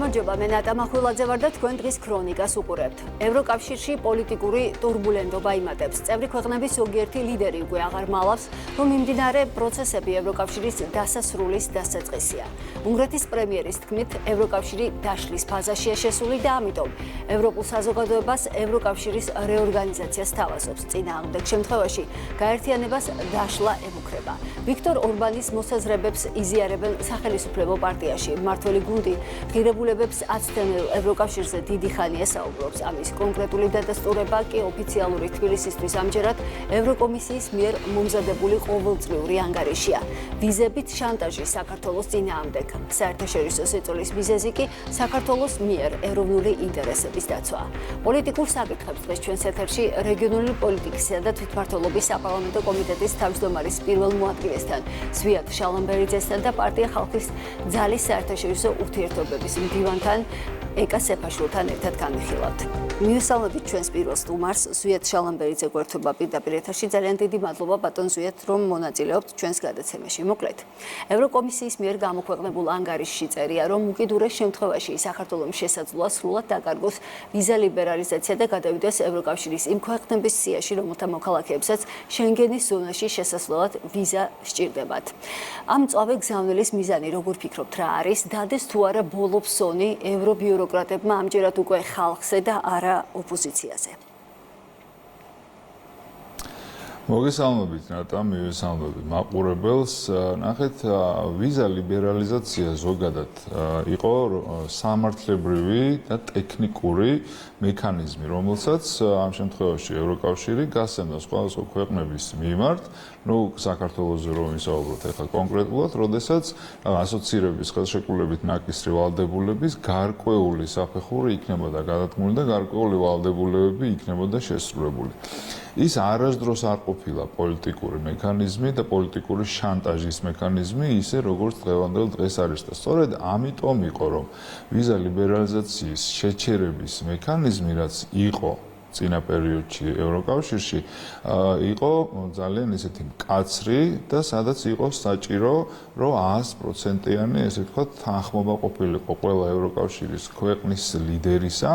გამარჯობა, მე ნატა მახვილაძე ვარ და თქვენ დღის ქრონიკას უყურებთ. ევროკავშირში პოლიტიკური ტურბულენტობა იმატებს. წევრი ქვეყნების ზოგიერთი ლიდერი უკვე აღარ მალავს, რომ მიმდინარე პროცესები ევროკავშირის დასასრულის დასაწყისია. უნგრეთის პრემიერის თქმით, ევროკავშირი დაშლის ფაზაშია შესული და ამიტომ ევროპულ საზოგადოებას ევროკავშირის რეორგანიზაცია სთავაზობს. წინააღმდეგ შემთხვევაში გაერთიანებას დაშლა ემუქრება. ვიქტორ ორბანის მოსაზრებებს იზიარებენ სახელისუფლებო პარტიაში. მმართველი გუნდი ღირებულებებს აცდენილ ევროკავშირზე დიდი ხანია საუბრობს. ამის კონკრეტული დადასტურება კი ოფიციალური თბილისისთვის ამჯერად ევროკომისიის მიერ მომზადებული ყოველწლიური ანგარიშია. ვიზებით შანტაჟი საქართველოს წინააღმდეგ. საერთაშორისო სიწოლის მიზეზი კი საქართველოს მიერ ეროვნული ინტერესების დაცვა. პოლიტიკურ საკითხებს დღეს ჩვენს ეთერში რეგიონული პოლიტიკისა და თვითმმართველობის საპარლამენტო კომიტეტის თავმჯდომარის პირველ მოადგილესთან ზვიად შალამბერიძესთან და პარტია ხალხის ძალის საერთაშორისო ურთიერთობების მდივანთან ეკა სეფაშვილთან ერთად განვიხილავთ. მივესალმებით ჩვენს პირველ სტუმარს, ზვიად შალამბერიძე გვერდება პირდაპირ ეთერში. ძალიან დიდი მადლობა ბატონ ზვიად, რომ მონაწილეობთ ჩვენს გადაცემაში. მოკლედ, ევროკომისიის მიერ გამოქვეყნებულ ანგარიშში წერია, რომ უკიდურეს შემთხვევაში საქართველოს შესაძლოა სრულად დაკარგოს ვიზა ლიბერალიზაცია და გადავიდეს ევროკავშირის იმ ქვეყნების სიაში, რომელთა მოქალაქეებსაც შენგენის ზონაში შესასვლელად ვიზა სჭირდებათ. ამ მწვავე გზავნილის მიზანი, როგორ ფიქრობთ, რა არის? დადეს თუ არა ბოლო ფსონი ევრობიუროკრატებმა ამჯერად უკვე ხალხზე და არა ოპოზიციაზე? მოგესალმებით ნატა, მივესალმებით მაყურებელს. ნახეთ, ვიზა ლიბერალიზაცია ზოგადად იყო სამართლებრივი და ტექნიკური მექანიზმი, რომელსაც ამ შემთხვევაში ევროკავშირი გასცემდა სხვადასხვა ქვეყნების მიმართ, საქართველოზე რომ ვისაუბროთ ახლა კონკრეტულად, როდესაც ასოცირების ხელშეკრულებით ნაკისრი ვალდებულების გარკვეული საფეხური იქნებოდა გადადგმული და გარკვეული ვალდებულებები იქნებოდა შესრულებული. ის არასდროს არ ყოფილა პოლიტიკური მექანიზმი და პოლიტიკური შანტაჟის მექანიზმი, ისე როგორც დღევანდელ დღეს არის და სწორედ ამიტომ იყო, რომ ვიზა ლიბერალიზაციის შეჩერების მექანიზმი, რაც იყო წინა პერიოდში ევროკავშირში, იყო ძალიან ისეთი მკაცრი და სადაც იყო საჭირო, რომ 100%-იანი, ესე ვთქვათ, თანხმობა ყოფილიყო ყველა ევროკავშირის ქვეყნის ლიდერისა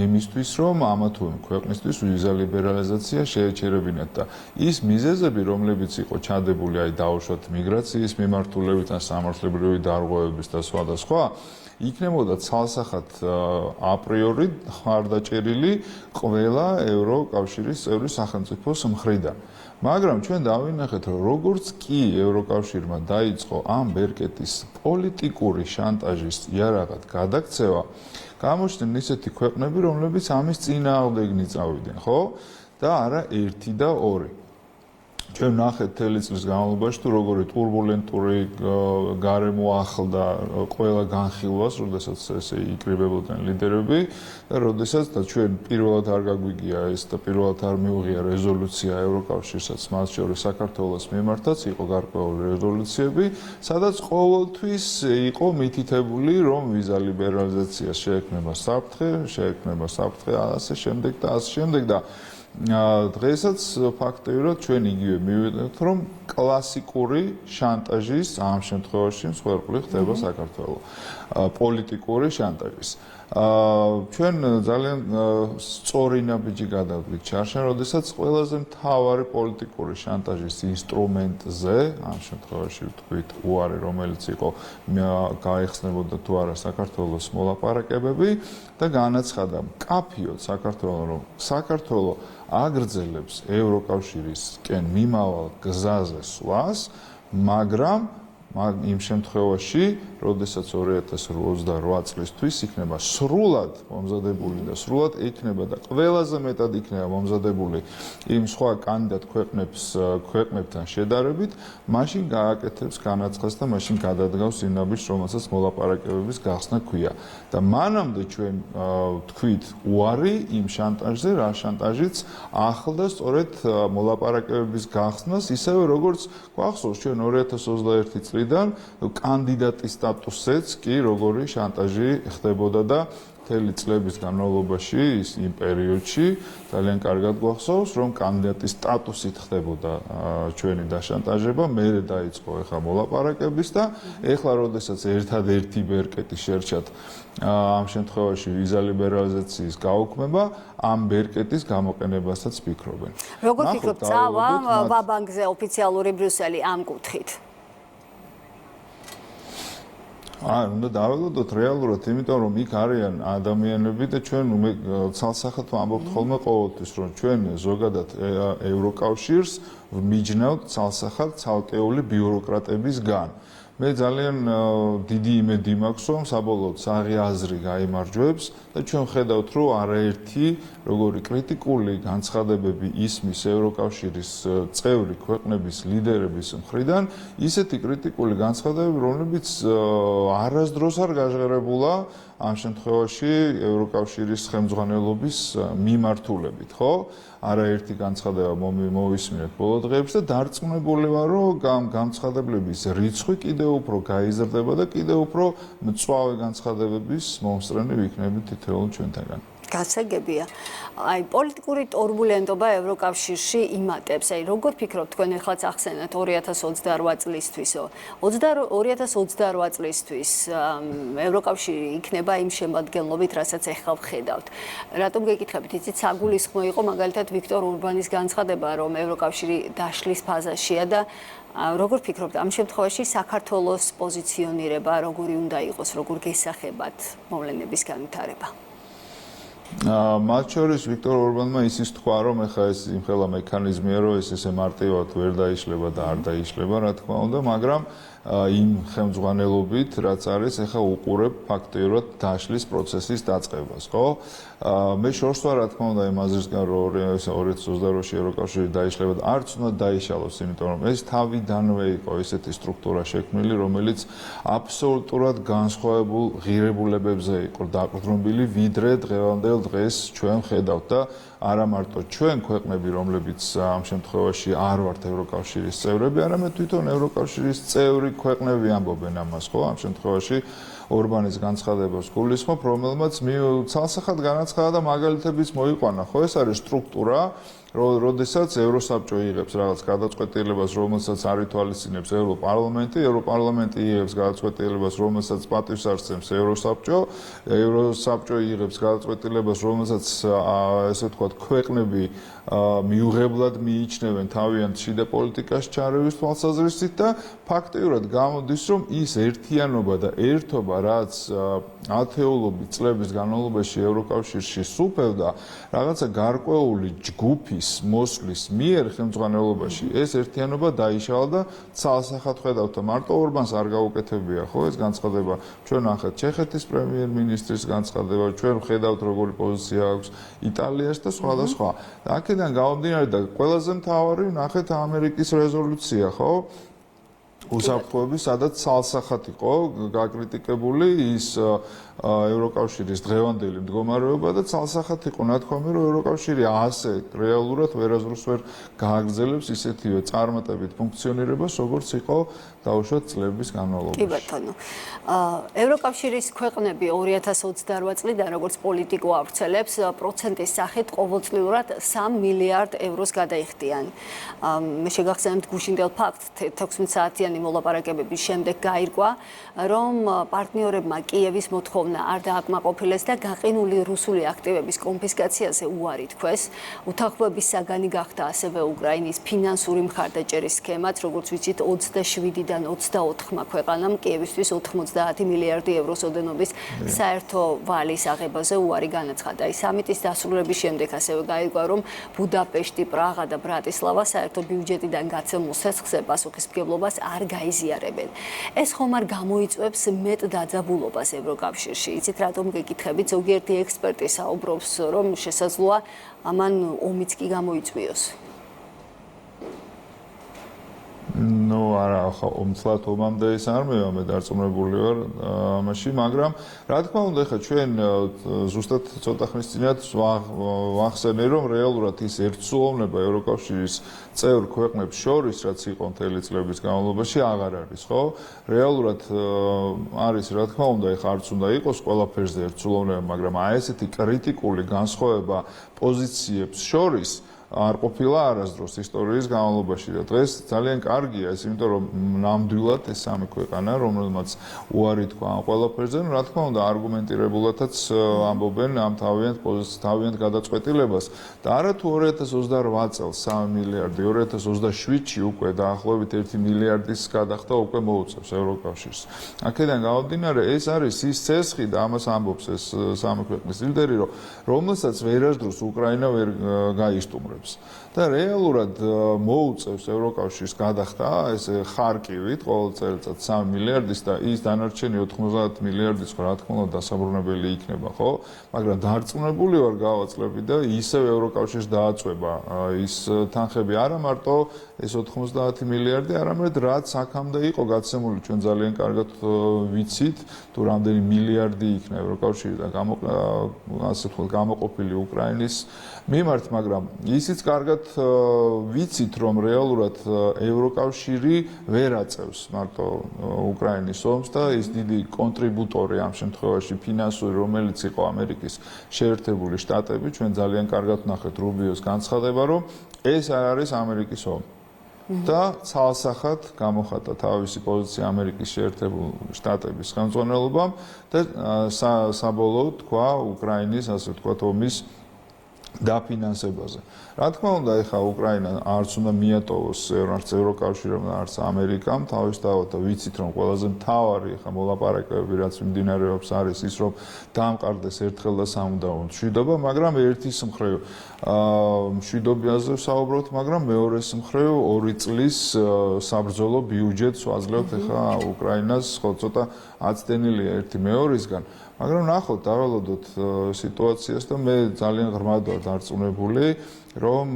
იმისთვის, რომ ამა თუ იმ ქვეყნისთვის ვიზა ლიბერალიზაცია შეეჩერებინათ და ის მიზეზები, რომლებიც იყო ჩადებული, აი დაუშვათ მიგრაციის მიმართულებით ან სამართლებრივი დარღვევების და სხვა იქნებოდა ცალსახად აპრიორი ხარდაჭერილი ყველა ევროკავშირის წევრი სახელმწიფოს მხრიდან. მაგრამ ჩვენ დავინახეთ, რომ როგორც კი ევროკავშირმა დაიწყო ამ ბერკეტის პოლიტიკური შანტაჟის იარაღად გადაქცევა, გამოჩნდნენ ისეთი ქვეყნები, რომლებიც ამის წინააღმდეგნი წავიდნენ, ხო? და არა ერთი და ორი. ჩვენ ნახეთ მთელი წლის განმავლობაში თუ როგორი ტურბულენტური გარემო ახლდა ყველა განხილვას, როდესაც ესე იკრიბებოდნენ ლიდერები და როდესაც და ჩვენ პირველად არ გაგვიგია ეს და პირველად არ მიუღია რეზოლუცია ევროკავშირსაც, მათ შორის საქართველოს მიმართაც იყო გარკვეული რეზოლუციები, სადაც ყოველთვის იყო მითითებული, რომ ვიზა ლიბერალიზაცია შეექმნება საფრთხე, ასე შემდეგ და ასე შემდეგ და დღესაც ფაქტობრივად ჩვენ იგივე მივიდეთ, რომ კლასიკური შანტაჟის ამ შემთხვევაში მსხვერპლი ხდება საქართველო. პოლიტიკური შანტაჟის. ჩვენ ძალიან სწორი ნაბიჯი გადავდით ჩარშან, როდესაც ყველაზე მთავარი პოლიტიკური შანტაჟის ინსტრუმენტზე, ამ შემთხვევაში ვთქვით, უარი, რომელიც იყო გაიხსნებოდა თუ არა საქართველოს მოლაპარაკებები და განაცხადა მკაფიოდ საქართველოს, რომ საქართველოს აგრძელებს ევროკავშირისკენ მიმავალ გზაზე სვლას, მაგრამ იმ შემთხვევაში, როდესაც 2028 წლისთვის იქნება სრულად მომზადებული და სრულად იქნება და ყველაზე მეტად იქნება მომზადებული იმ სხვა კანდიდატ ქვეყნებთან შედარებით, მაშინ გააკეთებს განაცხადს და მაშინ გადადგავს იმ ნაბიჯს, რომელსაც მოლაპარაკებების გახსნა ქვია. და მანამდე ჩვენ თქვით უარი იმ შანტაჟზე, რა შანტაჟიც ახლდა სწორედ მოლაპარაკებების გახსნას, ისევე როგორც გვახსოვს ჩვენ 2021 წლიდან კანდიდატის სტატუსზეც კი როგორი შანტაჟი ხდებოდა და მთელი წლების განმავლობაში იმ პერიოდში ძალიან კარგად გვახსოვს, რომ კანდიდატის სტატუსით ხდებოდა ჩვენი დაშანტაჟება, მერე დაიწყო ეხლა მოლაპარაკების და ეხლა როდესაც ერთადერთი ბერკეტი შერჩათ ამ შემთხვევაში ვიზა ლიბერალიზაციის გაუქმება, ამ ბერკეტის გამოყენებასაც ფიქრობენ. როგორ ფიქრობთ, წავა ვაბანკზე ოფიციალური ბრიუსელი ამ კუთხით? უნდა დაველოდოთ რეალურად, იმიტომ რომ იქ არიან ადამიანები და ჩვენ ცალსახად ვამბობთ ხოლმე ყოველთვის, რომ ჩვენ ზოგადად ევროკავშირს ვმიჯნავთ ცალსახად ცალკეული ბიუროკრატებისგან. მე ძალიან დიდი იმედი მაქვს, რომ საბოლოოდ საღი აზრი გაიმარჯვებს და ჩვენ ხედავთ, რომ არაერთი როგორი კრიტიკული განცხადებები ისმის ევროკავშირის წევრი ქვეყნების ლიდერების მხრიდან, ისეთი კრიტიკული განცხადებები, რომლებიც არასდროს არ გაჟღერებულა ამ შემთხვევაში ევროკავშირის ხელმძღვანელობის მიმართულებით, ხო? არაერთი განცხადება მოვისმინეთ ბოლო დღეებში და დარწმუნებული ვარ, რომ განცხადებლების რიცხვი კიდევ უფრო გაიზრდება და კიდევ უფრო მწვავე განცხადებების მომსწრენი ვიქნებით თითოეულ ჩვენთაგან. გასაგებია. აი პოლიტიკური ტურბულენტობა ევროკავშირში იმატებს. აი როგორ ფიქრობთ თქვენ ეხლაც ახსენეთ 2028 წლისთვისო. 2028 წლისთვის ევროკავშირი იქნება იმ შემადგენლობით, რასაც ეხლა ვხედავთ. რატომ გეკითხებით? იცით, საგულისხმო იყო მაგალითად ვიქტორ ურბანის განცხადება, რომ ევროკავშირი დაშლის ფაზაშია და როგორ ფიქრობთ, ამ შემთხვევაში საქართველოს პოზიციონირება როგორი უნდა იყოს, როგორ გესახებათ მოვლენების განვითარება? მათ შორის ვიქტორ ორბანმა ისიც თქვა, რომ ეხლა ეს იმხელა მექანიზმია, რომ ეს ესე მარტივად ვერ დაიშლება და არ დაიშლება, რა თქმა უნდა, მაგრამ იმ ხელმძღვანელობით, რაც არის, ეხლა უყურებ ფაქტიურად დაშლის პროცესის დაწყებას, ხო? მე შორს ვარ, რა თქმა უნდა, იმ აზრისგან, რომ 2028-ში ევროკავშირი დაიშლება და არც უნდა დაიშალოს, იმიტომ რომ ეს თავიდანვე იყო ესეთი სტრუქტურა შექმნილი, რომელიც აბსოლუტურად განსხვავებულ ღირებულებებზე იყო დაყრდნობილი, ვიდრე დღევანდელ დღეს ჩვენ ხედავთ და არა მარტო ჩვენ ქვეყნები, რომლებიც ამ შემთხვევაში არ ვართ ევროკავშირის წევრები, არამედ თვითონ ევროკავშირის წევრი ქვეყნები ამბობენ ამას, ხო? ამ შემთხვევაში ორბანის განცხადებას გულისხმობ, რომელმაც ცალსახად განაცხადა და მაგალითებიც მოიყვანა, ხო? ეს არის სტრუქტურა, როდესაც ევროსაბჭო იღებს რაღაც გადაწყვეტილებას, რომელსაც არ ითვალისწინებს ევროპარლამენტი, ევროპარლამენტი იღებს გადაწყვეტილებას, რომელსაც პატივს არცემს ევროსაბჭო, ევროსაბჭო იღებს გადაწყვეტილებას, რომელსაც ესე ვთქვათ, ქვეყნები მიუღებლად მიიჩნევენ თავიანთ შიდა პოლიტიკაში ჩარევის თვალსაზრისით და ფაქტიურად გამოდის, რომ ის ერთიანობა და ერთობა, რაც ათეულობით წლების განმავლობაში ევროკავშირში სუფევდა, რაღაცა გარკვეული ჯგუფის მოსვლის მიერ ხელმძღვანელობაში ეს ერთიანობა დაიშალა და ცალსახად ხედავთ და მარტო ორბანს არ გაუკეთებია, ხო, ეს განცხადება. ჩვენ ნახეთ ჩეხეთის პრემიერ-მინისტრის განცხადება, ჩვენ ხედავთ როგორი პოზიცია აქვს იტალიაში და სხვა და სხვა. და აქედან გამომდინარე და ყველაზე მთავარი ნახეთ ამერიკის რეზოლუცია, ხო? უსაფრთხოების, სადაც ცალსახად იყო გაკრიტიკებული ის ევროკავშირის დღევანდელი მდგომარეობა და ცალსახად იყო ნათქვამი, რომ ევროკავშირი ასე რეალურად ვერასდროს ვერ გააგრძელებს ისეთივე წარმატებით ფუნქციონირებას, როგორც იყო დაუშვათ წლების განმავლობაში. კი ბატონო. ევროკავშირის ქვეყნები 2028 წლიდან როგორც პოლიტიკო ავრცელებს პროცენტის სახით ყოველწლიურად 3 მილიარდ ევროს გადაიხდიან. მე შეგახსენებთ გუშინდელ ფაქტს 16 საათიანი მოლაპარაკებების შემდეგ გაირკვა, რომ პარტნიორებმა კიევის მოთხოვნა არ დააკმაყოფილეს და გაყინული რუსული აქტივების კონფისკაციაზე უარი თქვეს. უთანხმოების საგანი გახდა ასევე უკრაინის ფინანსური მხარდაჭერის სქემაც, როგორც ვიცით, 27-დან 24 ქვეყანამ კიევისთვის 90 მილიარდი ევროს ოდენობის საერთო ვალის აღებაზე უარი განაცხადა. ის სამიტის დასრულების შემდეგ ასევე გაირკვა, რომ ბუდაპეშტი, პრაღა და ბრატისლავა საერთო ბიუჯეტიდან გაცემულ სესხზე პასუხისმგებლობას არ გაიზიარებენ. ეს ხომ არ გამოიწვევს მეტ დაძაბულობას ევროკავშირში. იცით, რატომ გეკითხებით, ზოგიერთი ექსპერტი საუბრობს, რომ შესაძლოა ამან ომიც კი გამოიწვიოს. ნუ არა, ხა ომთლათ ომამდე ის არ მე დარწმუნებული ვარ ამაში, მაგრამ რა თქმა უნდა, ხა ჩვენ ზუსტად ცოტა ხნის წინათ ვახსენე, რომ რეალურად ის ერთსულოვნება ევროკავშირის წევრ ქვეყნებს შორის, რაც იყო მთელი წლების განმავლობაში, აღარ არის, ხო? რეალურად არის, რა თქმა უნდა, ხა არც უნდა იყოს ყველაფერზე ერთსულოვნება, მაგრამ აი ესეთი კრიტიკული განსხვავება პოზიციებს შორის არ ყოფილა არასდროს ისტორიის განმავლობაში და დღეს ძალიან კარგია ეს, იმიტომ რომ ნამდვილად ეს სამი ქვეყანა, რომელმაც უარი თქვა ამ ყველაფერზე, რა თქმა უნდა, არგუმენტირებულადაც ამბობენ ამ თავიანთ გადაწყვეტილებას და არა თუ 2028 წელს 3 მილიარდი, 2027-ში უკვე დაახლოებით 1 მილიარდის გადახდა უკვე მოუწევს ევროკავშირს. აქედან გამომდინარე, ეს არის ის ცესხი და ამას ამბობს ეს სამი ქვეყნის ლიდერი, რომელსაც ვერასდროს უკრაინა ვერ გაისტუმრებს. და რეალურად მოუწევს ევროკავშირს გადახდა ეს ხარკივით ყოველ წელიწად 3 მილიარდის და ის დანარჩენი 90 მილიარდის რა თქმა უნდა დასაბრუნებელი იქნება, ხო? მაგრამ დარწმუნებული ვარ გავაძლევი და ისევ ევროკავშირს დააწვება ის თანხები არა მარტო ეს 90 მილიარდი, არამედ რაც აქამდე იყო გაცემული, ჩვენ ძალიან კარგად ვიცით, თუ რამდენი მილიარდი იქნა ევროკავშირიდან ასე ვთქვათ გამოყოფილი უკრაინის მიმართ, მაგრამ ისიც კარგად ვიცით, რომ რეალურად ევროკავშირი ვერ აწევს მარტო უკრაინის ომს და ის დიდი კონტრიბუტორი ამ შემთხვევაში ფინანსური, რომელიც იყო ამერიკის შეერთებული შტატები, ჩვენ ძალიან კარგად ვნახეთ რუბიოს განცხადება, რომ ეს არ არის ამერიკის ომი. და ცალსახად გამოხატა თავისი პოზიცია ამერიკის შეერთებული შტატების ხელმძღვანელობამ და საბოლოოდ თქვა უკრაინის, ასე ვთქვათ, ომის დაფინანსებაზე. რა თქმა უნდა, ეხა უკრაინა არც უნდა მიატოვოს არც ევროკავშირმა, არც ამერიკამ, თავისთავად ვიცით, რომ ყველაზე მთავარი ეხა მოლაპარაკებები, რაც მიმდინარეობს, არის ის, რომ დაამყარდეს ერთხელ და სამუდამოდ მშვიდობა, მაგრამ ერთის მხრივ მშვიდობაზე ვსაუბრობთ, მაგრამ მეორეს მხრივ 2 წლის საბრძოლო ბიუჯეტს ვაძლევთ ეხა უკრაინას, ხო ცოტა აცდენილია ერთი მეორისგან. მაგრამ ნახოთ, დაველოდოთ სიტუაციას და მე ძალიან ღრმად ვარ დარწმუნებული, რომ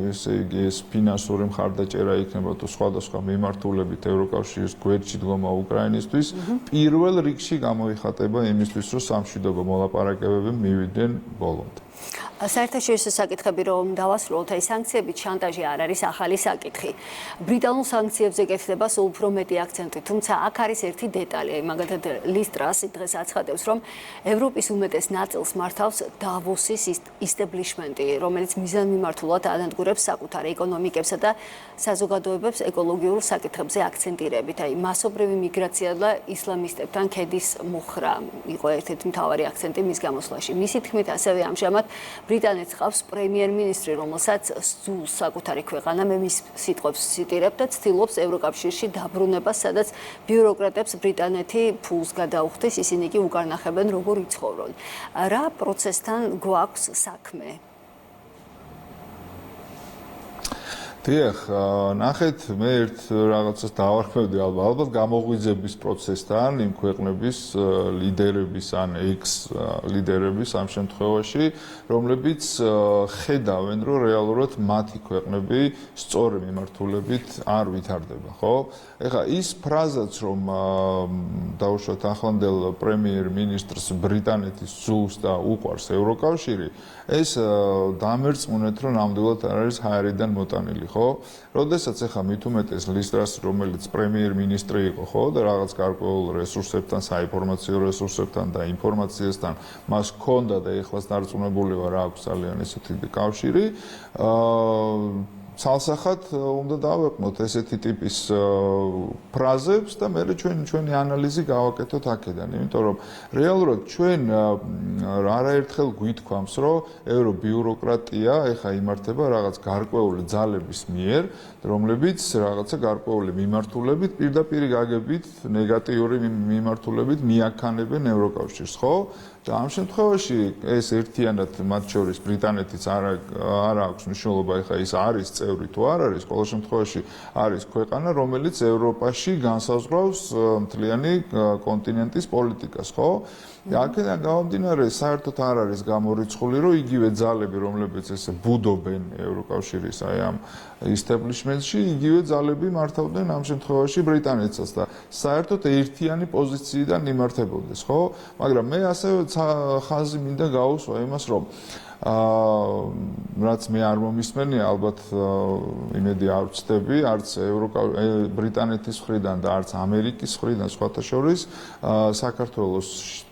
ესე იგი ეს ფინანსური მხარდაჭერა იქნება თუ სხვადასხვა მიმართულებით ევროკავშირის გვერდში დგომა უკრაინისთვის, პირველ რიგში გამოიხატება იმისთვის, რომ სამშვიდობო მოლაპარაკებები მივიდნენ ბოლომდე. საერთაშორისო საკითხები რომ დავასრულოთ, აი სანქციების შანტაჟი არ არის ახალი საკითხი. ბრიტანულ სანქციებზე კეთდება სულ უფრო მეტი აქცენტი, თუმცა აქ არის ერთი დეტალი, მაგალითად ლის ტრასი დღეს აცხადებს, რომ ევროპის უმეტეს ნაწილს მართავს დავოსის ისტაბლიშმენტი, რომელიც მიზანმიმართულად ანადგურებს საკუთარ ეკონომიკებსა და საზოგადოებებს ეკოლოგიურ საკითხებზე აქცენტირებით. აი მასობრივი მიგრაცია და ისლამისტებთან ქედის მოხრა იყო ერთ-ერთი მთავარი აქცენტი მის გამოსვლაში. მისი თქმით, ასევე ამჟამად ბრიტანეთს ხავს პრემიერ-მინისტრი, რომელსაც სძულს საკუთარი ქვეყანა, მე მის სიტყვებს ციტირებ და ცდილობს ევროკავშირში დაბრუნებას, სადაც ბიუროკრატებს ბრიტანეთი ფულს გადაუხდის, ისინი კი უკარნახებენ როგორ იცხოვრონ. რა პროცესთან გვაქვს საქმე? დიახ, ნახეთ, მე ერთ რაღაცას დავარქმევდი ალბათ გამოღვიძების პროცესთან იმ ქვეყნების ლიდერების ან ექს-ლიდერების ამ შემთხვევაში, რომლებიც ხედავენ, რომ რეალურად მათი ქვეყნები სწორი მიმართულებით არ ვითარდება, ხო? ეხლა ის ფრაზაც, რომ დაუშვათ ახლანდელ პრემიერ-მინისტრს ბრიტანეთის სძულს და უყვარს ევროკავშირი, ეს დამერწმუნეთ, რომ ნამდვილად არ არის ჰაერიდან მოტანილი, ხო? როდესაც ეხა მით უმეტეს ლის ტრასი, რომელიც პრემიერ-მინისტრი იყო, ხო, და რაღაც გარკვეულ რესურსებთან, საინფორმაციო რესურსებთან და ინფორმაციასთან მას ჰქონდა და ეხლაც დარწმუნებული ვარ, აქვს ძალიან ესეთი კავშირი, ცალსახად უნდა დავეყნოთ ესეთი ტიპის ფრაზებს და მე ჩვენი ანალიზი გავაკეთოთ აქედან, იმიტომ რომ რეალურად ჩვენ არაერთხელ გვითქვამს, რომ ევრობიუროკრატია ეხა იმართება რაღაც გარკვეული ძალების მიერ, რომლებიც რაღაცა გარკვეული მიმართულებით, პირდაპირ გაგებით, ნეგატიური მიმართულებით მიაქანებენ ევროკავშირს, ხო? და ამ შემთხვევაში ეს ერთიანად მათ შორის ბრიტანეთიც არ აქვს მნიშვნელობა, ეხლა ის არის წევრი თუ არ არის, ყოველ შემთხვევაში არის ქვეყანა, რომელიც ევროპაში განსაზღვრავს მთლიანი კონტინენტის პოლიტიკას, ხო? აქედან გამომდინარე, საერთოდ არ არის გამორიცხული, რომ იგივე ძალები, რომლებიც ესე ბუდობენ ევროკავშირის აი ამ establishment-ში, იგივე ძალები მართავდნენ ამ შემთხვევაში ბრიტანეთსაც და საერთოდ ერთიანი პოზიციიდან იმართებოდეს, ხო? მაგრამ მე ასევე ხაზი მინდა გაუსვა იმას, რომ რაც მე არ მომისმენია, ალბათ იმედი არ ვცდები, არც ბრიტანეთის მხრიდან და არც ამერიკის მხრიდან სხვათა შორის საქართველოს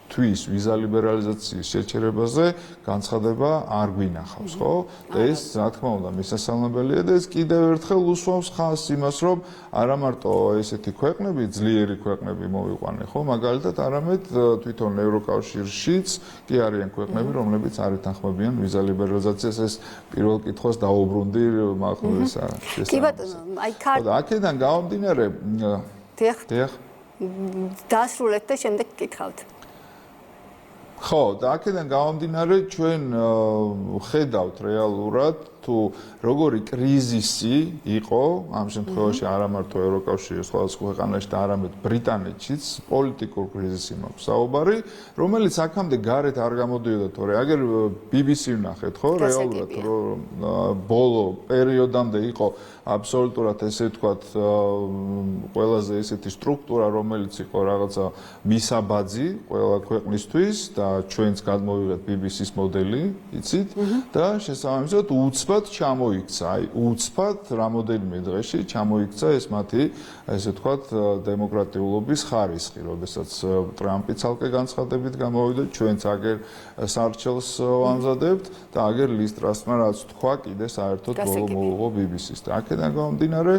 თვის ვიზა ლიბერალიზაციის შეჩერებაზე განცხადება არ გვინახავს, ხო? და ეს, რა თქმა უნდა, მისასალმებელია და ეს კიდევ ერთხელ უსვამს ხაზს იმას, რომ არა მარტო ესეთი ქვეყნები, ძლიერი ქვეყნები მოვიყვანე, ხო? მაგალითად, არამედ თვითონ ევროკავშირშიც კი არიან ქვეყნები, რომლებიც არ ეთანხმებიან ვიზა ლიბერალიზაციას. ეს პირველ კითხვას დაუბრუნდი, მაგრამ ეს არის. კი ბატონო, აი და აქედან გამომდინარე, დიახ. დაასრულეთ და შემდეგ გკითხავთ. ხო, და აქედან გამომდინარე ჩვენ ხედავთ რეალურად თუ როგორი კრიზისი იყო ამ შემთხვევაში არა მარტო ევროკავშირის სხვადასხვა ქვეყანაში და არამედ ბრიტანეთშიც პოლიტიკურ კრიზისი მაქვს საუბარი, რომელიც აქამდე გარეთ არ გამოდიოდა, თორე აგერ BBC ვნახეთ, ხო, რეალურად რომ ბოლო პერიოდამდე იყო აბსოლუტურად ესე ვთქვათ ყველაზე ესეთი სტრუქტურა, რომელიც იყო რაღაცა მისაბაძი ყველა ქვეყნისთვის და ჩვენც გადმოვიღეთ BBC-ს მოდელი, იცით? და შესაბამისად უცბად ჩამოიქცა, აი უცბად რამოდენიმე დღეში ჩამოიქცა ეს მათი ესე ვთქვათ დემოკრატიულობის ხარისხი, როდესაც ტრამპი ცალკე განცხადებით გამოვიდა, ჩვენც აგერ სარჩელს ვამზადებთ და აგერ ლის ტრასმა რაც თქვა, კიდე საერთოდ ბოლო მოუღო BBC-ს და აქედან გამომდინარე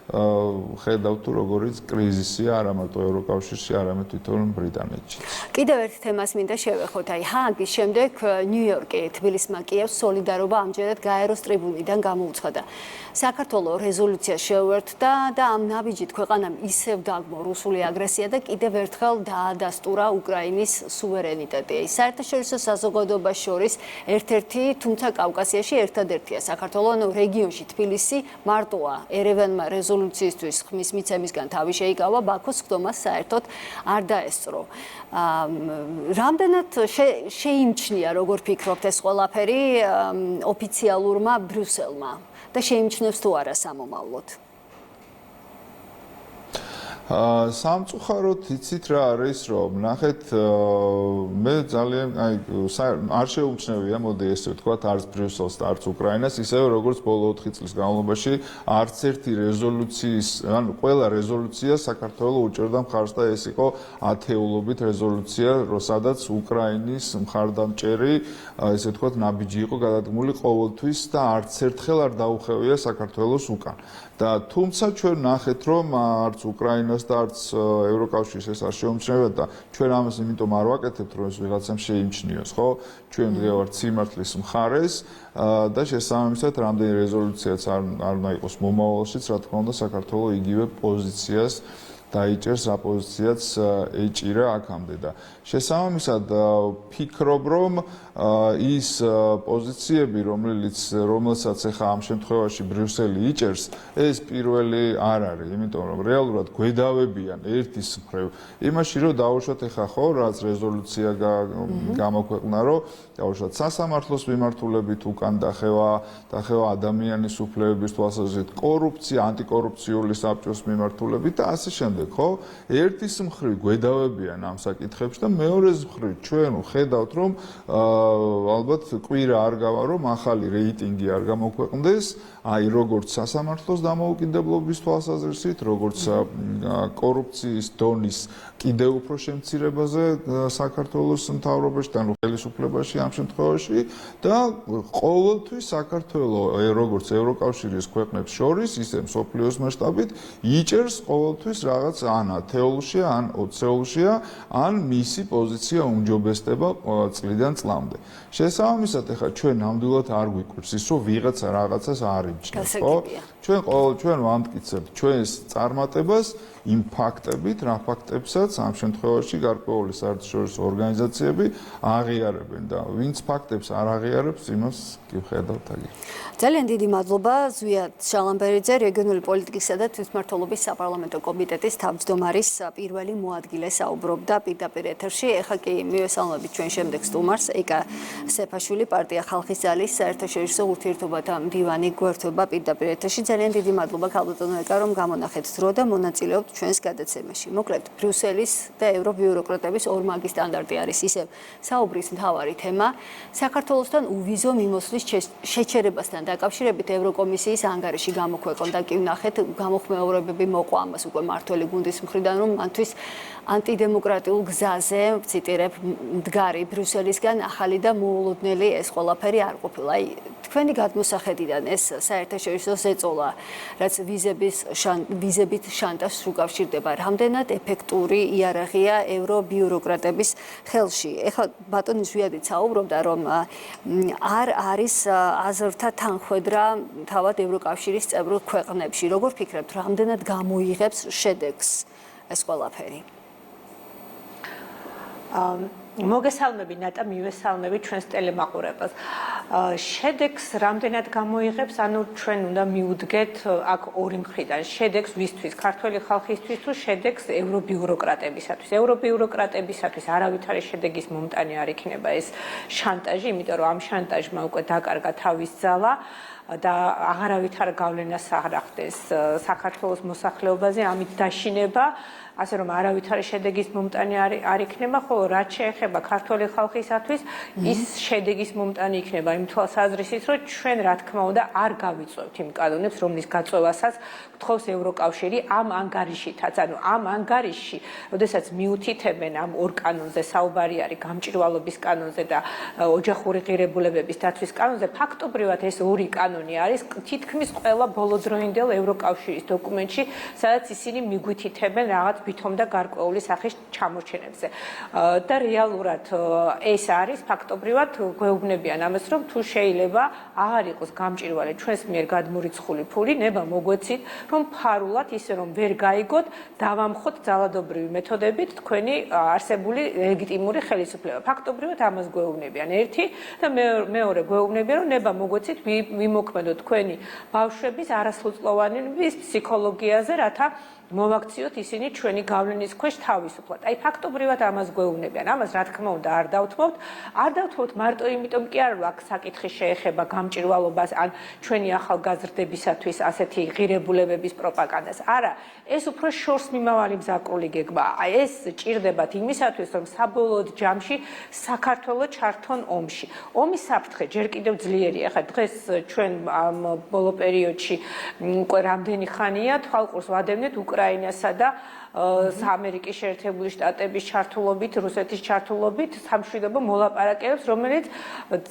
ხედავთ თუ როგორი კრიზისია არა მარტო ევროკავშირში, არამედ თვითონ ბრიტანეთში. კიდევ ერთ თემას მინდა შევეხოთ, აი ჰააგის შემდეგ ნიუ-იორკი თბილისმა კიევს სოლიდარობა ამჯერად გაეროს ტრიბუნიდან გამოუცხადა. საქართველოს რეზოლუციას შეუერთდა და ამ ნაბიჯით ქვეყანამ ისევ დაგმო რუსული აგრესია და კიდევ ერთხელ დაადასტურა უკრაინის სუვერენიტეტი. საერთაშორისო საზოგადოებას შორის ერთ-ერთი, თუმცა კავკასიაში ერთადერთია საქართველოს რეგიონში თბილისი მარტოა ერევანმა რეზოლუციისთვის ხმის მიცემისგან თავი შეიკავა, ბაქოს ხდომას საერთოდ არ დაესწრო. რამდენად შეიმჩნია, როგორ ფიქრობთ ეს ყველაფერი ოფიციალურმა ბრიუსელმა და შეიმჩნევს თუ არა სამომავლოდ? სამწუხაროდ იცით რა არის, რომ ნახეთ მე ძალიან არ შეუმჩნევია, მოდი ესე ვთქვათ, არც ბრიუსელს და არც უკრაინას, ისევე როგორც ბოლო 4 წლის განმავლობაში არც ერთი რეზოლუციის, ანუ ყველა რეზოლუცია საქართველოს უჭერდა მხარს და ეს იყო ათეულობით რეზოლუცია, სადაც უკრაინის მხარდამჭერი, ესე ვთქვათ, ნაბიჯი იყო გადადგმული ყოველთვის და არც ერთხელ არ დაუხევია საქართველოს უკან. და თუმცა ჩვენ ნახეთ, რომ არც უკრაინას და არც ევროკავშირს ეს არ შეუმჩნევია და ჩვენ ამას იმიტომ არ ვაკეთებთ, რომ ეს ვიღაცამ შეიმჩნიოს, ხო? ჩვენ ვღევართ სიმართლის მხარეს და შესაბამისად რამდენი რეზოლუციაც არ უნდა იყოს მომავალშიც, რა თქმა უნდა, საქართველოს იგივე პოზიციას დაიჭერს რა პოზიციაც ეჭირა აქამდე და შესაბამისად ფიქრობ, რომ ის პოზიციები, რომელსაც ახლა ამ შემთხვევაში ბრიუსელი იჭერს, ეს პირველი არ არის, იმიტომ რომ რეალურად გვედავებიან ერთის მხრივ იმაში, რომ დაუშვათ ახლა ხო, რაც რეზოლუცია გამოქვეყნა, რომ დაუშვათ სასამართლოს მიმართულებით უკან დახევა ადამიანის უფლებების თვალსაზრისით, კორუფცია, ანტიკორუფციული საბჭოს მიმართულებით და ასე შემდეგ, ხო? ერთის მხრივ გვედავებიან ამ საკითხებში და მეორეს მხრივ ჩვენ ვხედავთ, რომ ალბათ კვირა არ გავა, რომ ახალი რეიტინგი არ გამოქვეყნდეს, აი როგორც სასამართლოს დამოუკიდებლობის თვალსაზრისით, როგორც კორუფციის დონის კიდევ უფრო შემცირებაზე საქართველოს მთავრობაში და ხელისუფლებაში ამ შემთხვევაში და ყოველთვის საქართველოს როგორც ევროკავშირის ქვეყნებს შორის, ისე მსოფლიოს მასშტაბით იჭერს ყოველთვის რაღაც ან ათეულშია, ან 20-ეულშია, ან მისი პოზიცია უმჯობესდება წლიდან წლამდე. შესაბამისად, ახლა ჩვენ ნამდვილად არ გვიკვირს ის, რომ ვიღაცა რაღაცას არ იმჩნევს, ხო? ჩვენ ვამტკიცებთ ჩვენს წარმატებას იმ ფაქტებით, რა ფაქტებსაც ამ შემთხვევაში გარკვეული საერთაშორისო ორგანიზაციები აღიარებენ და ვინც ფაქტებს არ აღიარებს, იმას კი ვხედავთ აგერ. ძალიან დიდი მადლობა ზვიად შალამბერიძე, რეგიონული პოლიტიკისა და თვითმმართველობის საპარლამენტო კომიტეტის თავმჯდომარის პირველი მოადგილე საუბრობდა პირდაპირ ეთერში. ეხლა კი მივესალმებით ჩვენ შემდეგ სტუმარს, ეკა სეფაშვილი, პარტია ხალხის ძალის საერთაშორისო ურთიერთობათა მდივანი გვერდება პირდაპირ ეთერში. ძალიან დიდი მადლობა ქალბატონო ეკა, რომ გამონახეთ დრო და მონაწილეობთ ჩვენს გადაცემაში. მოკლედ, ბრიუსელის და ევრობიუროკრატების ორმაგი სტანდარტი არის ისევ საუბრის მთავარი თემა. საქართველოსთან უვიზო მიმოსვლის შეჩერებასთან დაკავშირებით ევროკომისიის ანგარიში გამოქვეყნდა, კი ვნახეთ, გამოხმეურებები მოყვა ამას უკვე მართველი გუნდის მხრიდან, რომ მანთვის ანტიდემოკრატიულ გზაზე, ციტირებ, მდგარი ბრიუსელისგან ახალი და მოულოდნელი ეს ყველაფერი არ ყოფილა. თქვენი გადმოსახედიდან ეს საერთაშორისო ზეწოლა, რაც ვიზებით შანტაჟს უკავშირდება, რამდენად ეფექტური იარაღია ევრობიუროკრატების ხელში. ეხლა ბატონი ზვიადიც საუბრობდა, რომ არ არის აზრთა თანხვედრა თავად ევროკავშირის წევრ ქვეყნებში. როგორ ფიქრებთ, რამდენად გამოიღებს შედეგს ეს ყველაფერი? მოგესალმები ნატა, მივესალმები ჩვენს ტელემაყურებელს. შედეგს რამდენად გამოიღებს, ანუ ჩვენ უნდა მივუდგეთ აქ ორი მხრიდან. შედეგს ვისთვის, ქართველი ხალხისთვის თუ შედეგს ევრობიუროკრატებისათვის. ევრობიუროკრატებისათვის არავითარი შედეგის მომტანი არ იქნება ეს შანტაჟი, იმიტომ რომ ამ შანტაჟმა უკვე დაკარგა თავის ძალა და აღარავით არ გავლენას არ ახდენს საქართველოს მოსახლეობაზე, ამით დაშინება, ასე რომ არავითარი შედეგის მომტანი არ იქნება, ხოლო რაც შეეხება ქართველი ხალხისათვის, ის შედეგის მომტანი იქნება იმ თვალსაზრისით, რომ ჩვენ რა თქმა უნდა არ გავიწევთ იმ კანონებს, რომლის გაწევასაც გთხოვს ევროკავშირი ამ ანგარიშითაც, ანუ ამ ანგარიშში, როდესაც მიუთითებენ ამ ორ კანონზე, საუბარი არის გამჭირვალობის კანონზე და ოჯახური ღირებულებების დაცვის კანონზე, ფაქტობრივად ეს ორი კანონი არის თითქმის ყველა ბოლოდროინდელ ევროკავშირის დოკუმენტში, სადაც ისინი მიგვითითებენ რაღაც ვითომ და გარკვეული სახის ჩამორჩენებზე. და რეალურად ეს არის ფაქტობრივად გვეუბნებიან ამას, რომ თუ შეიძლება აღარ იყოს გამჭირვალე ჩვენს მიერ გადმორიცხული ფული, ნება მოგვეცით, რომ ფარულად ისე რომ ვერ გაიგოთ, დავამხოთ ძალადობრივი მეთოდებით თქვენი არსებული ლეგიტიმური ხელისუფლება. ფაქტობრივად ამას გვეუბნებიან ერთი და მეორე გვეუბნებიან, რომ ნება მოგვეცით ვიმოქმედოთ თქვენი ბავშვების არასრულწლოვანების ფსიქოლოგიაზე, რათა მოვაქციოთ ისინი ჩვენი გავლენის ქვეშ თავისუფლად. აი ფაქტობრივად ამას გვეუბნებიან. ამას რა თქმა უნდა არ დავთმობთ. არ დავთმობთ მარტო იმიტომ კი არ აქ საკითხი შეეხება გამჭირვალობას ან ჩვენი ახალგაზრდებისათვის ასეთი ღირებულებების პროპაგანდას. არა, ეს უფრო შორს მიმავალი მზაკრული გეგმაა. აი ეს ჭირდებათ იმისათვის, რომ საბოლოოდ ჯამში საქართველოს ჩართონ ომში. ომის საფრთხე ჯერ კიდევ ძლიერია. ახლა დღეს ჩვენ ამ ბოლო პერიოდში უკვე რამდენი ხანია თვალყურს ვადევნეთ უკრაინასა და ამერიკის შეერთებული შტატების ჩართულობით, რუსეთის ჩართულობით სამშვიდობო მოლაპარაკებებს, რომელიც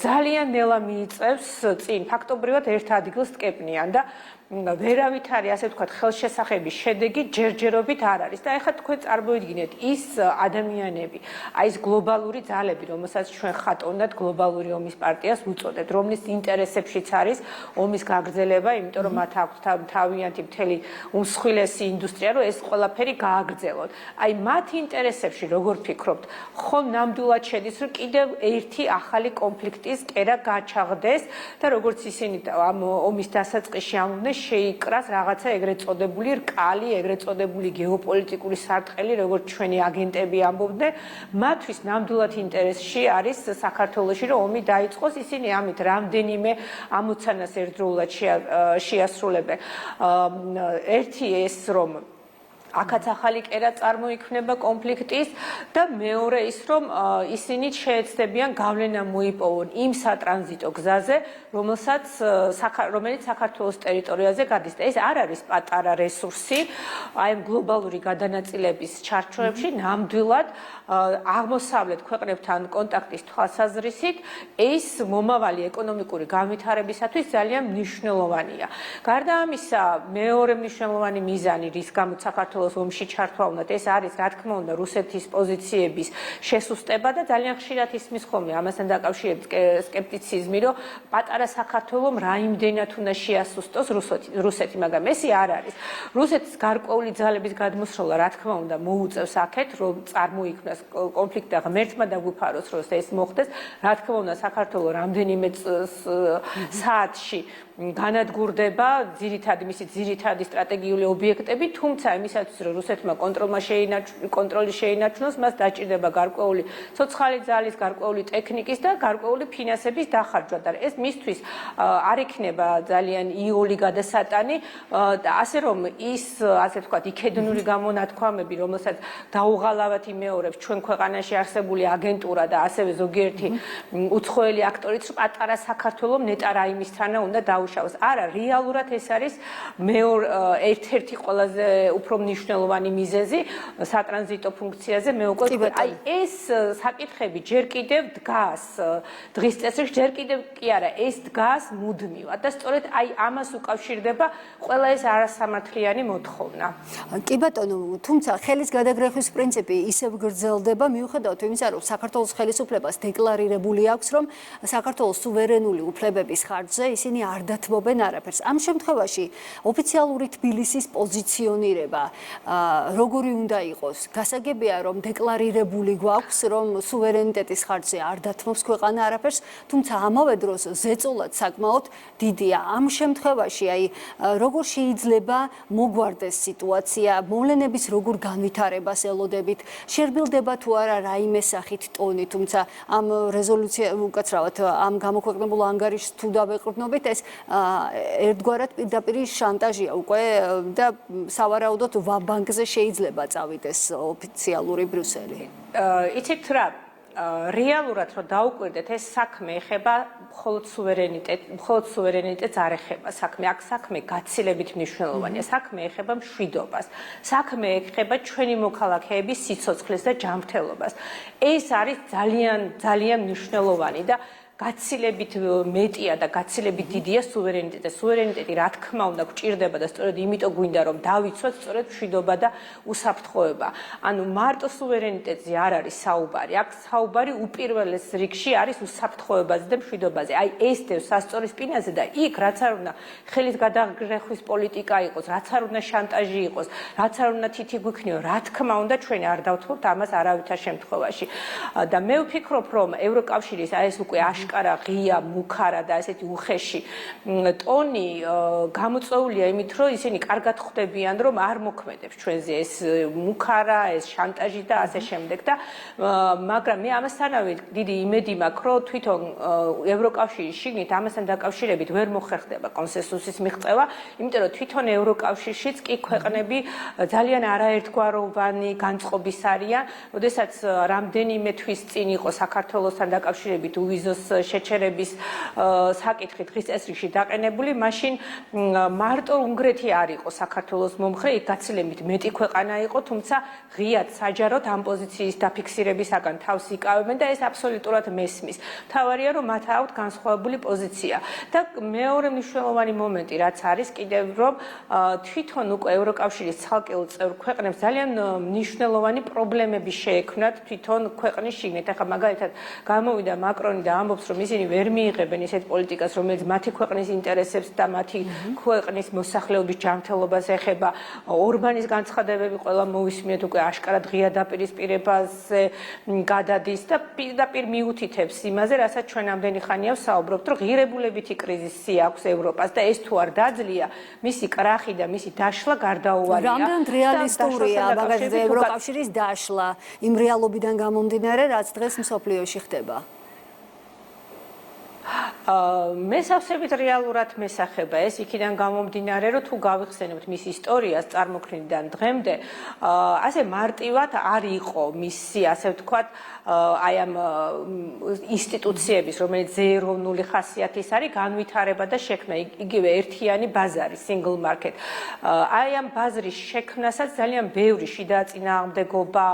ძალიან ნელა მიიწევს წინ. ფაქტობრივად ერთ ადგილს ტკეპნიან და ვერავით არის ასე ვთქვათ ხელშესახების შედეგი ჯერჯერობით არ არის და ეხლა თქვენ წარმოიდგინეთ ის ადამიანები, აი ეს გლობალური ძალები, რომელსაც ჩვენ ხატოვნად გლობალური ომის პარტიას უწოდებთ, რომლის ინტერესებშიც არის ომის გაგრძელება, იმიტომ რომ მათ აქვთ თავიანთი მთელი უმსხვილესი ინდუსტრია, რომ ეს ყველაფერი გააგრძელონ. აი მათ ინტერესებში როგორ ფიქრობთ, ხომ ნამდვილად შედის, რომ კიდევ ერთი ახალი კონფლიქტის კერა გაჩაღდეს და როგორც ისინი ამ ომის დასაწყისში ამბობდნენ შეიკრას რაღაცა ეგრეთ წოდებული რკალი, ეგრეთ წოდებული გეოპოლიტიკური სარტყელი, როგორც ჩვენი აგენტები ამბობდნენ, მათთვის ნამდვილად ინტერესში არის საქართველოში, რომ ომი დაიწყოს, ისინი ამით რამდენიმე ამოცანას ერთდროულად შეასრულებენ. ერთი ეს რომ აქაც ახალი კერა წარმოიქმნება კონფლიქტის და მეორე ის რომ ისინი შეეცდებიან გავლენა მოიპოვონ იმ სატრანზიტო გზაზე, რომელიც საქართველოს ტერიტორიაზე გადის. ეს არ არის პატარა რესურსი, აი ამ გლობალური გადანაწილების ჩარჩოებში ნამდვილად აღმოსავლეთ ქვეყნებთან კონტაქტის თვალსაზრისით ეს მომავალი ეკონომიკური განვითარებისათვის ძალიან მნიშვნელოვანია. გარდა ამისა, მეორე მნიშვნელოვანი მიზანი, რის გამოც საქართველოს საქართველოს ომში ჩართვა უნდათ. ეს არის რა თქმა უნდა რუსეთის პოზიციების შესუსტება და ძალიან ხშირად ისმის ხოლმე ამასთან დაკავშირებით სკეპტიციზმი, რომ პატარა საქართველოს რაიმდენად უნდა შეასუსტოს რუსეთი, მაგრამ ესე არ არის. რუსეთის გარკვეული ძალების გადმოსროლა რა თქმა უნდა მოუწევს აქეთ, რომ წარმოიქმნას კონფლიქტი და ღმერთმა დაგვიფაროს, რომ ეს მოხდეს. რა თქმა უნდა საქართველოს რამდენიმე საათში განადგურდება მისი ძირითადი სტრატეგიული ობიექტები, თუმცა იმისათვის რომ რუსეთმა კონტროლი შეინარჩუნოს, მას დაჭირდება გარკვეული ცოცხალი ძალის, გარკვეული ტექნიკის და გარკვეული ფინანსების დახარჯვა და ეს მისთვის არ იქნება ძალიან იოლი გადასატანი და ასე რომ ის ასე ვთქვათ იქედნური გამონათქვამები, რომელსაც დაუღალავად იმეორებს ჩვენ ქვეყანაში არსებული აგენტურა და ასევე ზოგიერთი უცხოელი აქტორიც, რომ პატარა საქართველოს ნეტა რაიმისთანა უნდა დაუშავოს. არა, რეალურად ეს არის ერთ-ერთი ყველაზე უფრო მნიშვნელოვანი მიზეზი სატრანზიტო ფუნქციაზე მე უკვე აი ეს საკითხები ჯერ კიდევ დგას დღის წესრიგში, ჯერ კიდევ კი არა, ეს დგას მუდმივად და სწორედ აი ამას უკავშირდება ყველა ეს არასამართლიანი მოთხოვნა. კი ბატონო, თუმცა ხელის გადაგრეხვის პრინციპი ისევ გრძელდება მიუხედავად იმისა, რომ საქართველოს ხელისუფლებას დეკლარირებული აქვს, რომ საქართველოს სუვერენული უფლებების ხარჯზე ისინი არ დათმობენ არაფერს. ამ შემთხვევაში ოფიციალური თბილისის პოზიციონირება როგორი უნდა იყოს? გასაგებია, რომ დეკლარირებული გვაქვს, რომ სუვერენიტეტის ხარჯზე არ დათმობს ქვეყანა არაფერს, თუმცა ამავე დროს ზეწოლად საკმაოდ დიდია. ამ შემთხვევაში აი როგორ შეიძლება მოგვარდეს სიტუაცია, მოვლენების როგორ განვითარებას ელოდებით, შერბილდება თუ არა რაიმე სახით ტონი, თუმცა ამ რეზოლუცია უკაცრავად ამ გამოქვეყნებულ ანგარიშს თუ დავეყრდნობით, ეს ერთგვარად პირდაპირ შანტაჟია უკვე და სავარაუდოდ ვა-ბანკზე შეიძლება წავიდეს ოფიციალური ბრიუსელი. იცით რა, რეალურად რომ დაუკვირდეთ, ეს საქმე ეხება მხოლოდ სუვერენიტეტს არ ეხება საქმე. აქ საქმე გაცილებით მნიშვნელოვანია. საქმე ეხება მშვიდობას. საქმე ეხება ჩვენი მოქალაქეების სიცოცხლეს და ჯანმრთელობას. ეს არის ძალიან მნიშვნელოვანი და გაცილებით მეტია და გაცილებით დიდია სუვერენიტეტი. სუვერენიტეტი რა თქმა უნდა გვჭირდება და სწორედ იმიტომ გვინდა რომ დავიცვათ სწორედ მშვიდობა და უსაფრთხოება. ანუ მარტო სუვერენიტეტზე არ არის საუბარი. აქ საუბარი უპირველეს რიგში არის უსაფრთხოებაზე და მშვიდობაზე. აი ეს დევს სასწორის სპინაზე და იქ რაც არ უნდა ხელის გადაგრეხვის პოლიტიკა იყოს, რაც არ უნდა შანტაჟი იყოს, რაც არ უნდა თითი გვიქნიო, რა თქმა უნდა ჩვენ არ დავთხოვთ ამას არავითარ შემთხვევაში. და მე ვფიქრობ რომ ევროკავშირის აი ეს უკვე აშკარა ღია, მუქარა და ესეთი უხეში ტონი გამოწვეულია იმით, რომ ისინი კარგად ხვდებიან, რომ არ მოქმედებს ჩვენზე ეს მუქარა, ეს შანტაჟი და ასე შემდეგ და მაგრამ მე ამასთანავე დიდი იმედი მაქვს, რომ თვითონ ევროკავშირის შიგნით ამასთან დაკავშირებით ვერ მოხერხდება კონსენსუსის მიღწევა, იმიტომ რომ თვითონ ევროკავშირშიც კი ქვეყნები ძალიან არაერთგვაროვანი განწყობის არიან, როდესაც რამდენიმე თვის წინ იყო საქართველოსთან დაკავშირებით უვიზოს შეჩერების საკითხი დღის წესრიგში დაყენებული, მაშინ მარტო უნგრეთი არ იყო საქართველოს მომხრე, იქ გაცილებით მეტი ქვეყანა იყო, თუმცა ღიად საჯაროდ ამ პოზიციის დაფიქსირებისაგან თავს იკავებენ და ეს აბსოლუტურად მესმის. მთავარია რომ მათ აქვთ განსხვავებული პოზიცია. და მეორე მნიშვნელოვანი მომენტი რაც არის კიდევ რომ თვითონ უკვე ევროკავშირის ცალკეულ წევრ ქვეყნებს ძალიან მნიშვნელოვანი პრობლემები შეექმნათ თვითონ ქვეყნის შიგნით. ახლა მაგალითად გამოვიდა მაკრონი და ამბობს რომ ისინი ვერ მიიღებენ ისეთ პოლიტიკას, რომელიც მათი ქვეყნის ინტერესებს და მათი ქვეყნის მოსახლეობის ჯანმრთელობას ეხება. ორბანის განცხადებები ყველა მოვისმინეთ უკვე აშკარად ღია დაპირისპირებაზე გადადის და პირდაპირ მიუთითებს იმაზე, რასაც ჩვენ ამდენი ხანია ვსაუბრობთ, რომ ღირებულებითი კრიზისი აქვს ევროპას და ეს თუ არ დაძლია, მისი კრახი და მისი დაშლა გარდაუვალია. რამდენად რეალისტურია მაგალითად ევროკავშირის დაშლა იმ რეალობიდან გამომდინარე, რაც დღეს მსოფლიოში ხდება? მესავსებით რეალურად მესახება ეს იქიდან გამომდინარე, რომ თუ გავიხსენებთ მის ისტორიას წარმოქმნიდან დღემდე, ასე მარტივად არ იყო მისი, ასე ვთქვათ, აი ამ ინსტიტუციების, რომელიც ზეიროვნული ხასიათის არის, განვითარება და შექმნა, იგივე ერთიანი ბაზარი, single market. აი ამ ბაზრის შექმნასაც ძალიან ბევრი შიდა წინააღმდეგობა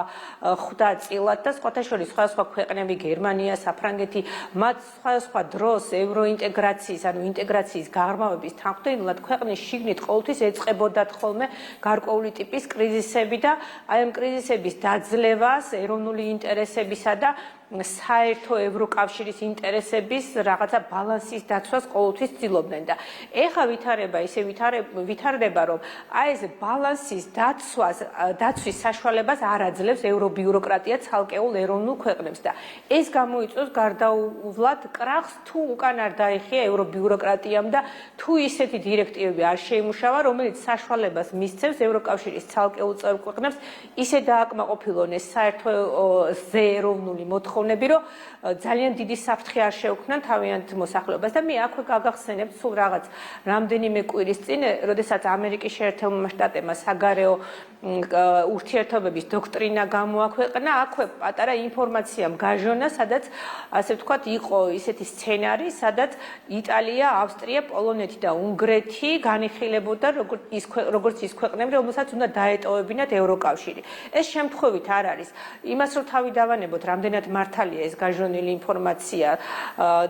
ხვდა წილად და სხვათა შორის სხვადასხვა ქვეყნები, გერმანია, საფრანგეთი, მათ სხვადასხვა დროს ევროინტეგრაციის, ანუ ინტეგრაციის გაღრმავების თანხმდენილად ქვეყნის შიგნით ყოველთვის ეწყებოდათ ხოლმე გარკვეული ტიპის კრიზისები და აი ამ კრიზისების დაძლევას ეროვნული ინტერესებისა და საერთო ევროკავშირის ინტერესების რაღაცა ბალანსის დაცვას ყოველთვის ცდილობდნენ და ეხა ვითარება ისე ვითარდება რომ აი ეს ბალანსის დაცვის საშუალებას არ აძლევს ევრობიუროკრატია ცალკეულ ეროვნულ ქვეყნებს და ეს გამოიწვევს გარდაუვლად კრახს თუ უკან არ დაიხია ევრობიუროკრატიამ და თუ ისეთი დირექტივები არ შეიმუშავა რომელიც საშუალებას მისცემს ევროკავშირის ცალკეულ წევრ ქვეყნებს ისე დააკმაყოფილონ ეს საერთო ეროვნული მოთხოვნები რომ ძალიან დიდი საფრთხე არ შეუქმნან თავიანთ მოსახლეობას და მე აქვე გაგახსენებთ სულ რაღაც რამდენიმე კვირის წინ როდესაც ამერიკის შეერთებულმა შტატებმა საგარეო ურთიერთობების დოქტრინა გამოაქვეყნა აქვე პატარა ინფორმაცია გაჟონა სადაც ასე ვთქვათ იყო ისეთი სცენარი სადაც იტალია, ავსტრია, პოლონეთი და უნგრეთი განიხილებოდა როგორც ის ქვეყნები რომელსაც უნდა დაეტოვებინათ ევროკავშირი ეს შემთხვევით არ არის იმას რომ თავი დავანებოთ რამდენად მართალია ეს გაჟონილი ინფორმაცია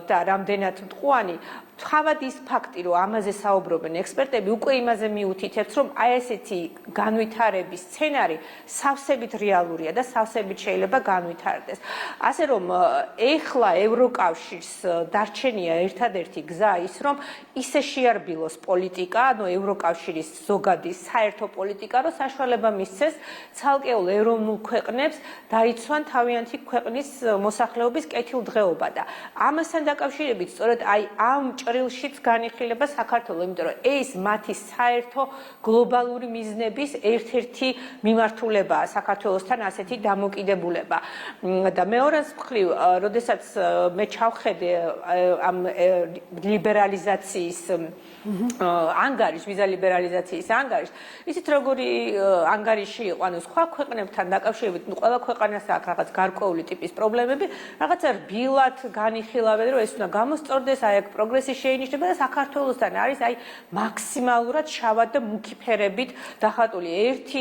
და რამდენად მტყუანი თავად ის ფაქტი რომ ამაზე საუბრობენ ექსპერტები უკვე იმაზე მიუთითებს რომ აი ესეთი განვითარების სცენარი სავსებით რეალურია და სავსებით შეიძლება განვითარდეს ასე რომ ეხლა ევროკავშირს დარჩენია ერთადერთი გზა ის რომ ისე შეარბილოს პოლიტიკა ანუ ევროკავშირის ზოგადი საერთო პოლიტიკა რომ საშუალება მისცეს ცალკეულ ეროვნულ ქვეყნებს დაიცვან თავიანთი ქვეყნის მოსახლეობის კეთილდღეობა და ამასთან დაკავშირებით სწორედ აი ამ ჭრილშიც განიხილება საქართველოს, იმიტომ რომ ეს მათი საერთო გლობალური მიზნების ერთ-ერთი მიმართულებაა საქართველოსთან ასეთი დამოკიდებულება. და მეორეს მხრივ, როდესაც მე ჩავხედე ამ ლიბერალიზაციის ანგარიშს, ვიზა ლიბერალიზაციის ანგარიშს, ისიც როგორი ანგარიში იყო, ანუ სხვა ქვეყნებთან დაკავშირებით, ყველა ქვეყანას აქვს რაღაც გარკვეული ტიპის პრობლემები, რაღაცა რბილად განიხილავენ, რომ ეს უნდა გამოსწორდეს, აი აქ პროგრესი შეინიშნება და საქართველოსთან არის აი მაქსიმალურად შავად და მუქი ფერებით დახატული. ერთი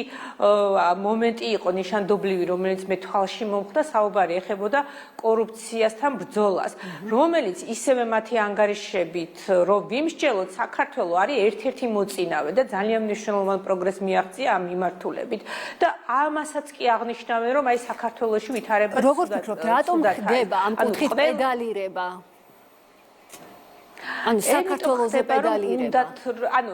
მომენტი იყო ნიშანდობლივი, რომელიც მე თვალში მომხდა, საუბარი ეხებოდა კორუფციასთან ბრძოლას, რომელიც ისევე მათი ანგარიშებით, რომ ვიმსჯელოთ, საქართველო არის ერთ-ერთი მოწინავე და ძალიან მნიშვნელოვან პროგრესს მიაღწია ამ მიმართულებით. და ამასაც კი აღნიშნავენ, რომ აი საქართველოში ვითარება როგორ ფიქრობთ, რატომ ხდება ამ კუთხით პედალირება? ანუ საქართველოზე პედალირება. ანუ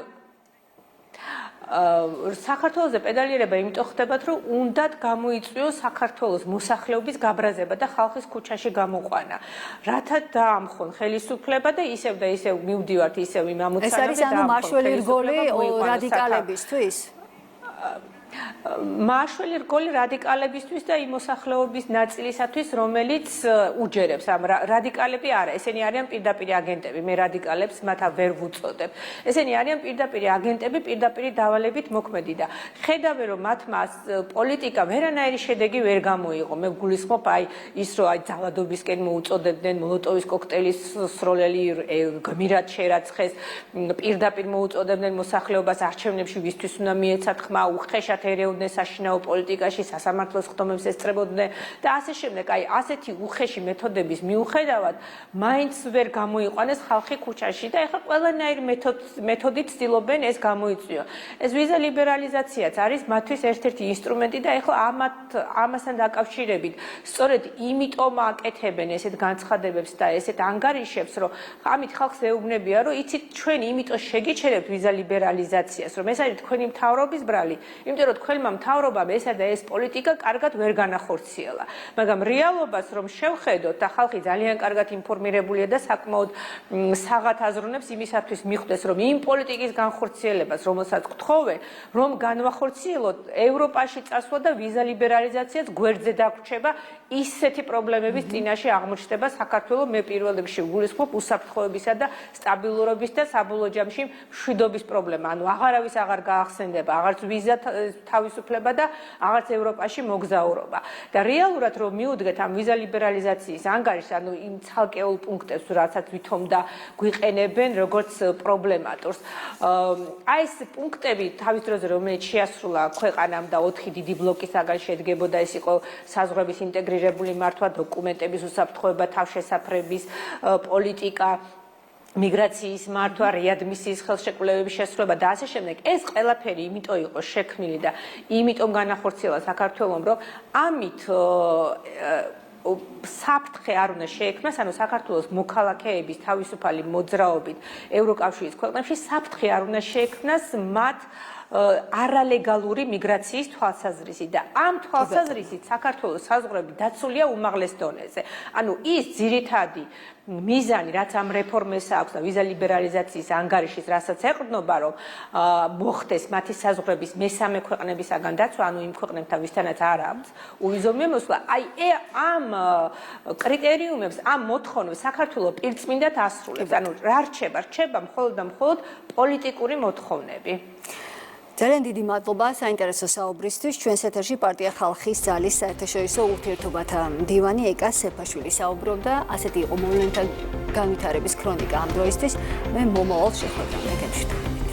საქართველოზე პედალირება იმიტომ ხდებათ, რომ უნდათ გამოიწვიოს საქართველოს მოსახლეობის გაბრაზება და ხალხის ქუჩაში გამოყვანა. რათა დაამხონ ხელისუფლება და ისევ მივდივართ ისევ იმ ამოცანამდე. ეს არის ანუ მაშველი რგოლი რადიკალებისთვის? მაშველი რგოლი რადიკალებისთვის და იმ მოსახლეობის ნაწილისათვის, რომელიც უჯერებს ამ რადიკალები არა, ესენი არიან პირდაპირ აგენტები, მე რადიკალებს მათ ვერ ვუწოდებ. ესენი არიან პირდაპირ აგენტები, პირდაპირ დავალებით მოქმედი და ხედავენ რომ მათმა პოლიტიკა ვერანაირი შედეგი ვერ გამოიღო. მე გულისხმობ აი ის რომ აი ძალადობისკენ მოუწოდებდნენ მოლოტოვის კოქტეილის სროლელი გმირად შერაცხეს, პირდაპირ მოუწოდებდნენ მოსახლეობას არჩევნებში ვისთვის უნდა მიეცათ ხმა, უხეშად ერეოდნენ საშინაო პოლიტიკაში, სასამართლოს ხდომებს ესწრებოდნენ და ასე შემდეგ. აი ასეთი უხეში მეთოდების მიუხედავად, მაინც ვერ გამოიყვანეს ხალხი ქუჩაში და ეხლა ყველანაირი მეთოდით ცდილობენ ეს გამოიწვიო. ეს ვიზა ლიბერალიზაციაც არის მათთვის ერთ-ერთი ინსტრუმენტი და ეხლა ამასთან დაკავშირებით სწორედ იმიტომ აკეთებენ ესეთ განცხადებებს და ესეთ ანგარიშებს, რომ ამით ხალხს ეუბნებიან, რომ იცით ჩვენ იმიტომ შეგიჩერებთ ვიზა ლიბერალიზაციას, რომ ეს არის თქვენი მთავრობის ბრალი, იმიტომ რომ თქვენმა მთავრობამ ესა და ეს პოლიტიკა კარგად ვერ განახორციელა. მაგრამ რეალობას რომ შევხედოთ და ხალხი ძალიან კარგად ინფორმირებულია და საკმაოდ საღად აზროვნებს იმისათვის მიხვდეს, რომ იმ პოლიტიკის განხორციელებას, რომელსაც გთხოვენ, რომ განვახორციელოთ, ევროპაში წასვლა და ვიზა ლიბერალიზაციაც გვერდზე დაგვრჩება, ისეთი პრობლემების წინაშე აღმოჩნდება საქართველოს მე პირველ რიგში გულისხმობ უსაფრთხოებისა და სტაბილურობის და საბოლოო ჯამში მშვიდობის პრობლემა. ანუ აღარავის აღარ გაახსენდება, აღარც ვიზა თავისუფლება და აღარც ევროპაში მოგზაურობა. და რეალურად რომ მიუდგეთ ამ ვიზა ლიბერალიზაციის ანგარიშს, ანუ იმ ცალკეულ პუნქტებს, რასაც ვითომ და გვიყენებენ როგორც პრობლემატურს. აი ეს პუნქტები თავის დროზე რომელიც შეასრულა ქვეყანამ და 4 დიდი ბლოკისაგან შედგებოდა, ეს იყო საზღვრების ინტეგრირებული მართვა, დოკუმენტების უსაფრთხოება, თავშესაფრების პოლიტიკა, მიგრაციის მართვა, რეადმისიის ხელშეკრულებების შესრულება და ასე შემდეგ. ეს ყველაფერი იმიტომ იყო შექმნილი და იმიტომ განახორციელა საქართველომ, რომ ამით საფრთხე არ უნდა შეექმნას, ანუ საქართველოს მოქალაქეების თავისუფალი მოძრაობით ევროკავშირის ქვეყნებში საფრთხე არ უნდა შეექმნას მათ არალეგალური მიგრაციის თვალსაზრისით და ამ თვალსაზრისით საქართველოს საზღვრები დაცულია უმაღლეს დონეზე. ანუ ის ძირითადი მიზანი, რაც ამ რეფორმას აქვს და ვიზა ლიბერალიზაციის ანგარიშის, რასაც ეყრდნობა, რომ მოხდეს მათი საზღვრების მესამე ქვეყნებისაგან დაცვა, ანუ იმ ქვეყნებთან, ვისთანაც არ აქვს უვიზო მიმოსვლა, აი ამ კრიტერიუმებს, ამ მოთხოვნებს საქართველოს პირწმინდად ასრულებს. ანუ რა რჩება? რჩება მხოლოდ და მხოლოდ პოლიტიკური მოთხოვნები. ძალიან დიდი მადლობა საინტერესო საუბრისთვის. ჩვენს ეთერში პარტია ხალხის ძალის საერთაშორისო ურთიერთობათა მდივანი ეკა სეფაშვილი საუბრობდა. ასეთი იყო მოვლენთა განვითარების ქრონიკა ამ დროისთვის. მე მომავალ შეხვედრამდე გემშვიდობებით.